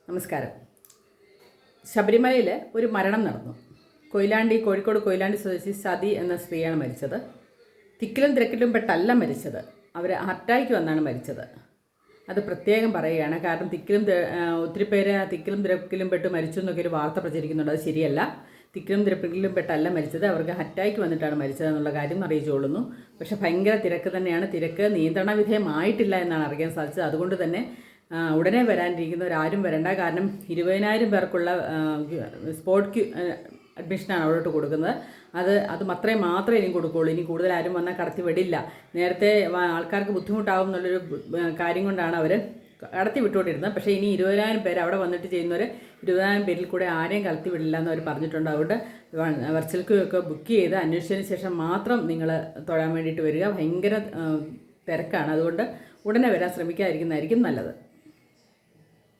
നമസ്കാരം. ശബരിമലയിൽ ഒരു മരണം നടന്നു. കോഴിക്കോട് കൊയിലാണ്ടി സ്വദേശി സതി എന്ന സ്ത്രീയാണ് മരിച്ചത്. തിക്കിലും തിരക്കിലും പെട്ടല്ല മരിച്ചത്. അവർ അറ്റാക്ക് വന്നാണ് മരിച്ചത്. അത് പ്രത്യേകം പറയുകയാണ്. കാരണം ഒത്തിരി പേര് തിക്കിലും തിരക്കിലും പെട്ട് മരിച്ചു എന്നൊക്കെ ഒരു വാർത്ത പ്രചരിക്കുന്നുണ്ട്. അത് ശരിയല്ല. തിക്കിലും തിരക്കിലും പെട്ടല്ല മരിച്ചത്. അവർക്ക് അറ്റാക്ക് വന്നിട്ടാണ് മരിച്ചത് എന്നുള്ള കാര്യം അറിയിച്ചുകൊള്ളുന്നു. പക്ഷേ ഭയങ്കര തിരക്ക് തന്നെയാണ്. തിരക്ക് നിയന്ത്രണ വിധേയമായിട്ടില്ല എന്നാണ് അറിയാൻ സാധിച്ചത്. അതുകൊണ്ട് തന്നെ ഉടനെ വരാനിരിക്കുന്നവരാരും വരണ്ട. കാരണം 20,000 പേർക്കുള്ള സ്പോട്ട് അഡ്മിഷനാണ് അവിടോട്ട് കൊടുക്കുന്നത്. അത് മാത്രമേ ഇനി കൊടുക്കുകയുള്ളൂ. ഇനി കൂടുതൽ ആരും വന്നാൽ കടത്തി വിടില്ല. നേരത്തെ ആൾക്കാർക്ക് ബുദ്ധിമുട്ടാവും എന്നുള്ളൊരു കാര്യം കൊണ്ടാണ് അവർ കടത്തി വിട്ടുകൊണ്ടിരുന്നത്. പക്ഷേ ഇനി 20,000 പേര് അവിടെ വന്നിട്ട് ചെയ്യുന്നവർ 20,000 പേരിൽ കൂടെ ആരെയും കടത്തി വിടില്ല എന്ന് അവർ പറഞ്ഞിട്ടുണ്ട്. അതുകൊണ്ട് വെർച്വൽ ക്യൂ ഒക്കെ ബുക്ക് ചെയ്ത് അന്വേഷിച്ചതിന് ശേഷം മാത്രം നിങ്ങൾ തൊഴാൻ വേണ്ടിയിട്ട് വരിക. ഭയങ്കര തിരക്കാണ്. അതുകൊണ്ട് ഉടനെ വരാൻ ശ്രമിക്കാതിരിക്കുന്നതായിരിക്കും നല്ലത്.